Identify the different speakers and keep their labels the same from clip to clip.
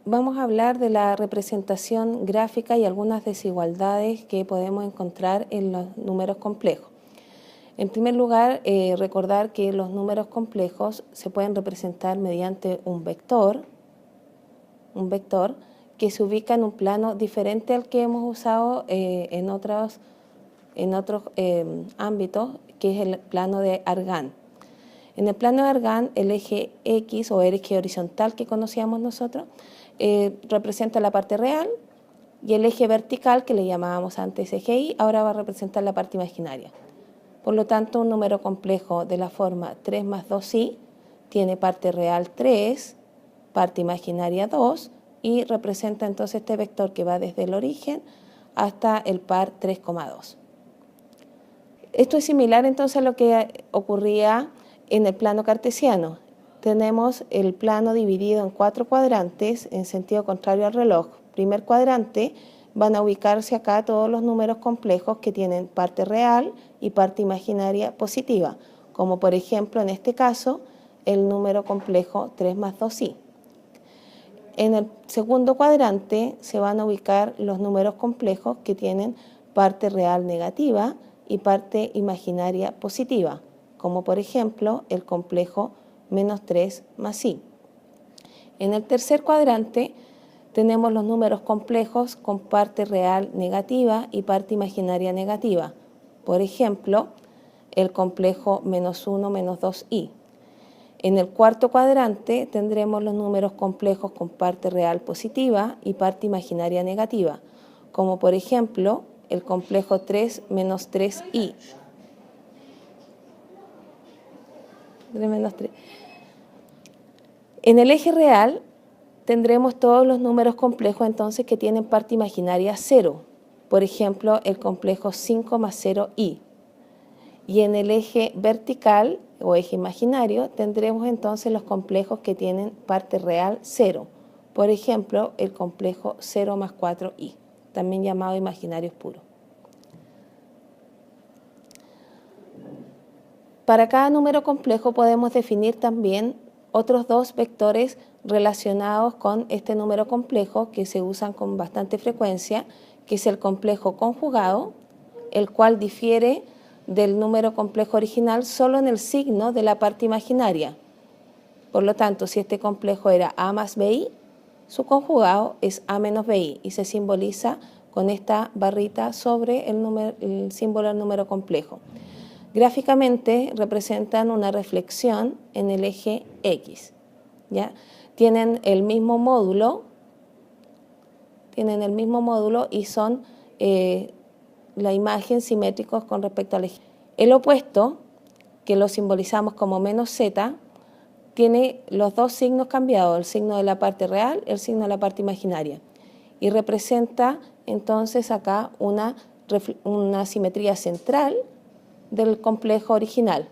Speaker 1: vamos a hablar de la representación gráfica y algunas desigualdades que podemos encontrar en los números complejos. En primer lugar, recordar que los números complejos se pueden representar mediante un vector que se ubica en un plano diferente al que hemos usado en otros ámbitos, que es el plano de Argand. En el plano de Argand, el eje X o el eje horizontal que conocíamos nosotros representa la parte real, y el eje vertical, que le llamábamos antes eje Y, ahora va a representar la parte imaginaria. Por lo tanto, un número complejo de la forma 3 más 2i tiene parte real 3, parte imaginaria 2, y representa entonces este vector que va desde el origen hasta el par 3,2. Esto es similar entonces a lo que ocurría en el plano cartesiano. Tenemos el plano dividido en 4 cuadrantes en sentido contrario al reloj. Primer cuadrante van a ubicarse acá todos los números complejos que tienen parte real y parte imaginaria positiva, como por ejemplo en este caso el número complejo 3 más 2i. En el segundo cuadrante se van a ubicar los números complejos que tienen parte real negativa y parte imaginaria positiva, como por ejemplo el complejo menos 3 más i. En el tercer cuadrante tenemos los números complejos con parte real negativa y parte imaginaria negativa, por ejemplo el complejo menos 1 menos 2i. En el cuarto cuadrante tendremos los números complejos con parte real positiva y parte imaginaria negativa, como por ejemplo el complejo 3 menos 3i. En el eje real tendremos todos los números complejos entonces que tienen parte imaginaria 0, por ejemplo el complejo 5 más 0i. Y en el eje vertical o eje imaginario tendremos entonces los complejos que tienen parte real 0, por ejemplo el complejo 0 más 4i, también llamado imaginarios puros. Para cada número complejo podemos definir también otros dos vectores relacionados con este número complejo que se usan con bastante frecuencia, que es el complejo conjugado, el cual difiere del número complejo original solo en el signo de la parte imaginaria. Por lo tanto, si este complejo era a más bi, su conjugado es a menos bi y se simboliza con esta barrita sobre el símbolo del número complejo. Gráficamente representan una reflexión en el eje X, ¿ya? Tienen el mismo módulo y son la imagen simétricos con respecto al eje. El opuesto, que lo simbolizamos como menos z, tiene los dos signos cambiados, el signo de la parte real, el signo de la parte imaginaria, y representa entonces acá una simetría central del complejo original.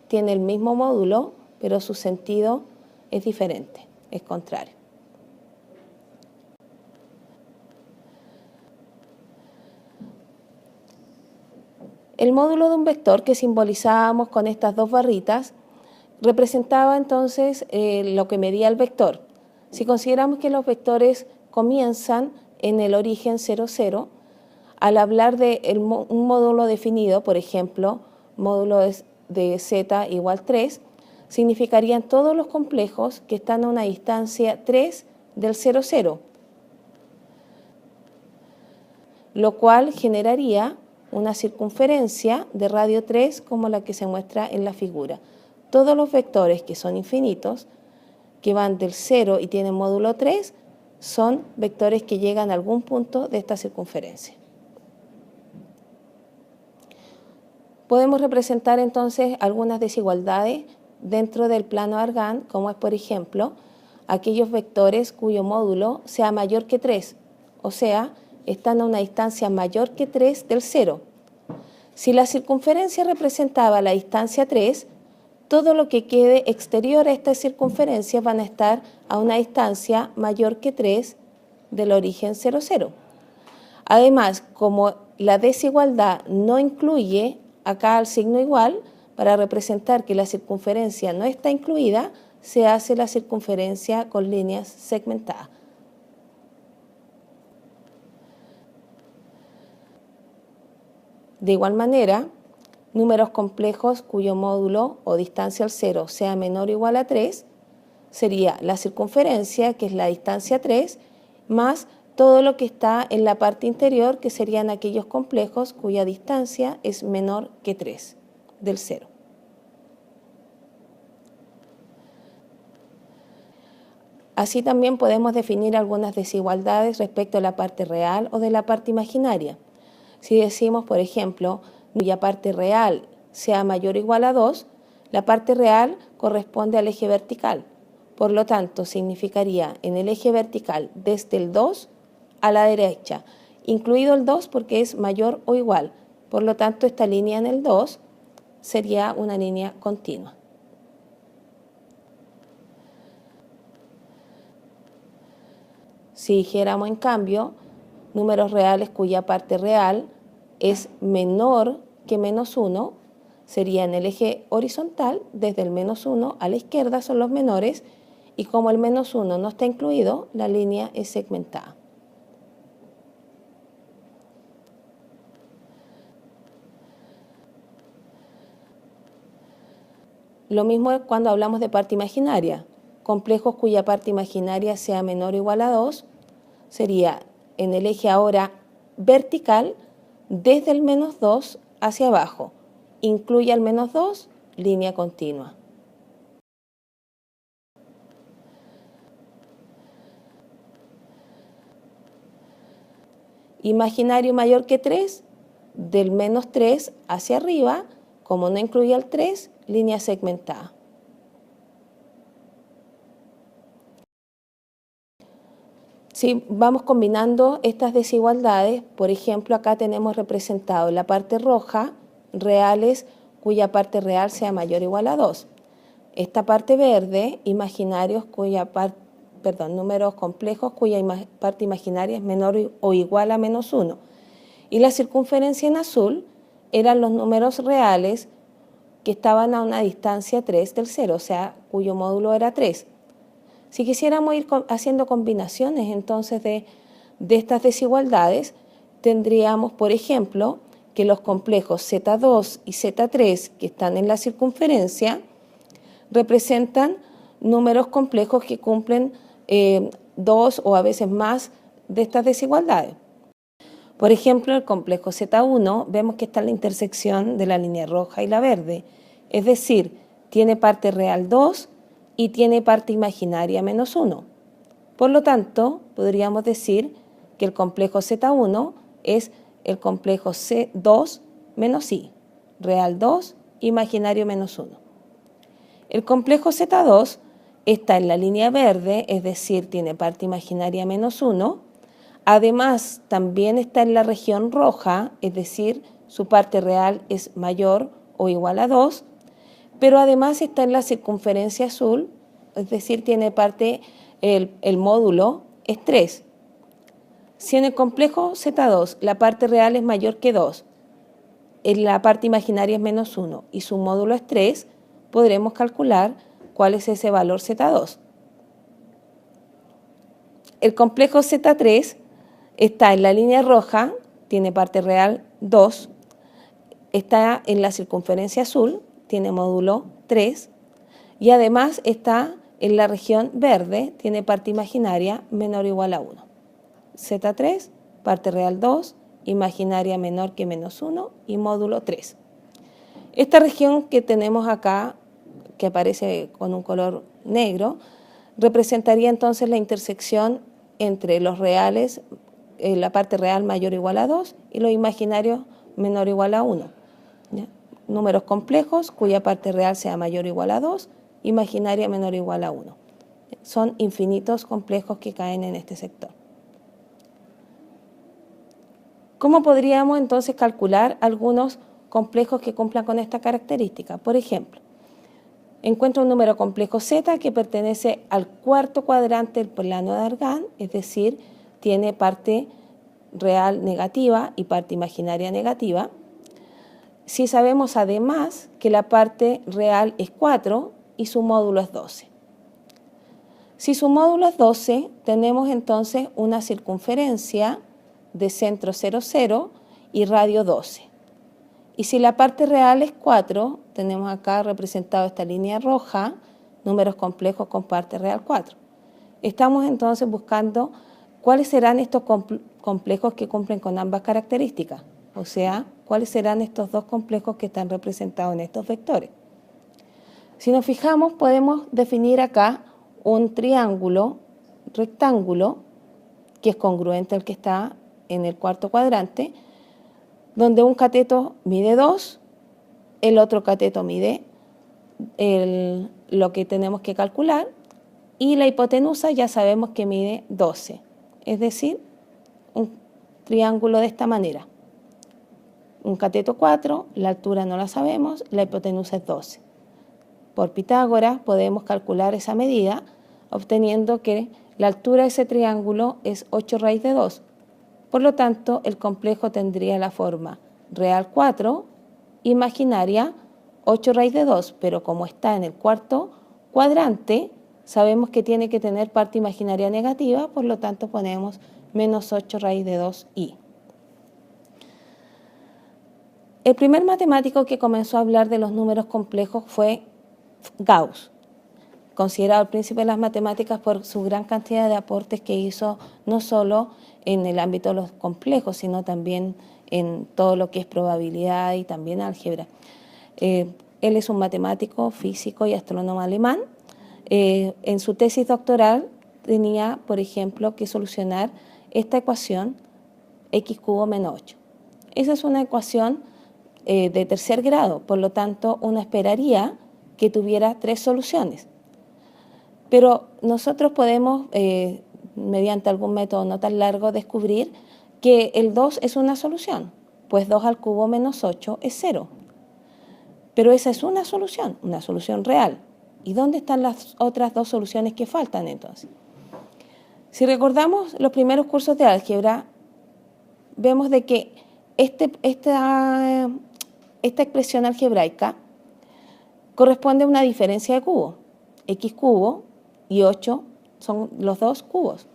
Speaker 1: Tiene el mismo módulo, pero su sentido es diferente, es contrario. El módulo de un vector que simbolizábamos con estas dos barritas representaba entonces lo que medía el vector. Si consideramos que los vectores comienzan en el origen 0, 0, al hablar de un módulo definido, por ejemplo, módulo de z igual 3, significarían todos los complejos que están a una distancia 3 del 0, 0, lo cual generaría una circunferencia de radio 3 como la que se muestra en la figura. Todos los vectores que son infinitos, que van del 0 y tienen módulo 3, son vectores que llegan a algún punto de esta circunferencia. Podemos representar entonces algunas desigualdades dentro del plano Argand, como es por ejemplo aquellos vectores cuyo módulo sea mayor que 3, o sea, están a una distancia mayor que 3 del 0. Si la circunferencia representaba la distancia 3, todo lo que quede exterior a esta circunferencia van a estar a una distancia mayor que 3 del origen 0, 0. Además, como la desigualdad no incluye acá al signo igual, para representar que la circunferencia no está incluida, se hace la circunferencia con líneas segmentadas. De igual manera, números complejos cuyo módulo o distancia al cero sea menor o igual a 3 sería la circunferencia, que es la distancia 3, más todo lo que está en la parte interior, que serían aquellos complejos cuya distancia es menor que 3 del cero. Así también podemos definir algunas desigualdades respecto a la parte real o de la parte imaginaria. Si decimos, por ejemplo, cuya parte real sea mayor o igual a 2, la parte real corresponde al eje vertical. Por lo tanto, significaría en el eje vertical desde el 2 a la derecha, incluido el 2 porque es mayor o igual. Por lo tanto, esta línea en el 2 sería una línea continua. Si dijéramos, en cambio, números reales cuya parte real es menor que menos 1, sería en el eje horizontal, desde el menos 1 a la izquierda son los menores, y como el menos 1 no está incluido, la línea es segmentada. Lo mismo es cuando hablamos de parte imaginaria. Complejos cuya parte imaginaria sea menor o igual a 2, sería en el eje ahora vertical, desde el menos 2 hacia abajo. Incluye al menos 2, línea continua. Imaginario mayor que 3, del menos 3 hacia arriba, como no incluye al 3, línea segmentada. Si vamos combinando estas desigualdades, por ejemplo, acá tenemos representado en la parte roja reales cuya parte real sea mayor o igual a 2. Esta parte verde, imaginarios números complejos cuya parte imaginaria es menor o igual a menos 1. Y la circunferencia en azul eran los números reales que estaban a una distancia 3 del 0, o sea, cuyo módulo era 3. Si quisiéramos ir haciendo combinaciones entonces de estas desigualdades, tendríamos, por ejemplo, que los complejos Z2 y Z3 que están en la circunferencia representan números complejos que cumplen 2 o a veces más de estas desigualdades. Por ejemplo, el complejo Z1 vemos que está en la intersección de la línea roja y la verde, es decir, tiene parte real 2 y tiene parte imaginaria menos 1. Por lo tanto, podríamos decir que el complejo Z1 es el complejo C2 menos I, real 2, imaginario menos 1. El complejo Z2 está en la línea verde, es decir, tiene parte imaginaria menos 1. Además, también está en la región roja, es decir, su parte real es mayor o igual a 2, pero además está en la circunferencia azul, es decir, tiene parte, el módulo es 3. Si en el complejo Z2 la parte real es mayor que 2, la parte imaginaria es menos 1 y su módulo es 3, podremos calcular cuál es ese valor Z2. El complejo Z3 está en la línea roja, tiene parte real 2, está en la circunferencia azul, tiene módulo 3, y además está en la región verde, tiene parte imaginaria menor o igual a 1. Z3, parte real 2, imaginaria menor que menos 1 y módulo 3. Esta región que tenemos acá, que aparece con un color negro, representaría entonces la intersección entre los reales, la parte real mayor o igual a 2 y los imaginarios menor o igual a 1. ¿Ya? Números complejos cuya parte real sea mayor o igual a 2, imaginaria menor o igual a 1. Son infinitos complejos que caen en este sector. ¿Cómo podríamos entonces calcular algunos complejos que cumplan con esta característica? Por ejemplo, encuentro un número complejo Z que pertenece al cuarto cuadrante del plano de Argand, es decir, tiene parte real negativa y parte imaginaria negativa. Si sabemos además que la parte real es 4 y su módulo es 12. Si su módulo es 12, tenemos entonces una circunferencia de centro 0, 0 y radio 12. Y si la parte real es 4, tenemos acá representado esta línea roja, números complejos con parte real 4. Estamos entonces buscando cuáles serán estos complejos que cumplen con ambas características, o sea, cuáles serán estos dos complejos que están representados en estos vectores. Si nos fijamos, podemos definir acá un triángulo rectángulo que es congruente al que está en el cuarto cuadrante, donde un cateto mide 2, el otro cateto mide lo que tenemos que calcular, y la hipotenusa ya sabemos que mide 12, es decir, un triángulo de esta manera. Un cateto 4, la altura no la sabemos, la hipotenusa es 12. Por Pitágoras podemos calcular esa medida obteniendo que la altura de ese triángulo es 8 raíz de 2. Por lo tanto, el complejo tendría la forma real 4, imaginaria 8 raíz de 2, pero como está en el cuarto cuadrante, sabemos que tiene que tener parte imaginaria negativa, por lo tanto ponemos menos 8 raíz de 2i. El primer matemático que comenzó a hablar de los números complejos fue Gauss, considerado el príncipe de las matemáticas por su gran cantidad de aportes que hizo no solo en el ámbito de los complejos, sino también en todo lo que es probabilidad y también álgebra. Él es un matemático, físico y astrónomo alemán. En su tesis doctoral tenía, por ejemplo, que solucionar esta ecuación x cubo menos 8. Esa es una ecuación de tercer grado, por lo tanto, uno esperaría que tuviera 3 soluciones. Pero nosotros podemos, mediante algún método no tan largo, descubrir que el 2 es una solución, pues 2 al cubo menos 8 es 0. Pero esa es una solución real. ¿Y dónde están las otras 2 soluciones que faltan entonces? Si recordamos los primeros cursos de álgebra, vemos de que esta expresión algebraica corresponde a una diferencia de cubo. X cubo y 8 son los 2 cubos.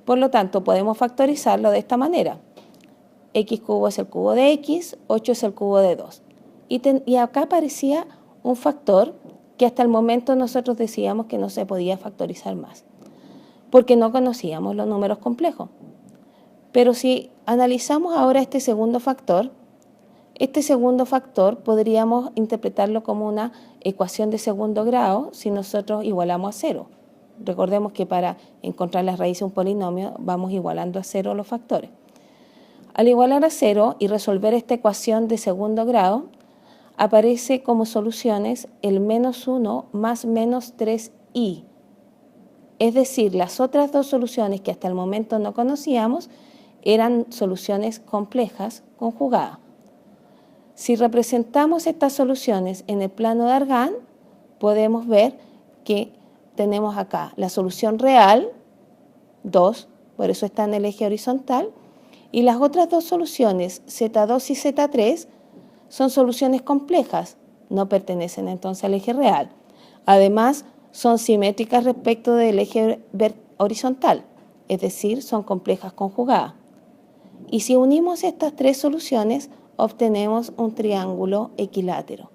Speaker 1: Por lo tanto, podemos factorizarlo de esta manera. X cubo es el cubo de X, 8 es el cubo de 2. Y acá aparecía un factor que hasta el momento nosotros decíamos que no se podía factorizar más, porque no conocíamos los números complejos. Pero si analizamos ahora este segundo factor podríamos interpretarlo como una ecuación de segundo grado si nosotros igualamos a 0. Recordemos que para encontrar las raíces de un polinomio vamos igualando a 0 los factores. Al igualar a 0 y resolver esta ecuación de segundo grado, aparece como soluciones el menos 1 más menos 3i. Es decir, las otras 2 soluciones que hasta el momento no conocíamos eran soluciones complejas conjugadas. Si representamos estas soluciones en el plano de Argand, podemos ver que tenemos acá la solución real, 2, por eso está en el eje horizontal, y las otras 2 soluciones, Z2 y Z3, son soluciones complejas, no pertenecen entonces al eje real. Además, son simétricas respecto del eje horizontal, es decir, son complejas conjugadas. Y si unimos estas 3 soluciones, obtenemos un triángulo equilátero.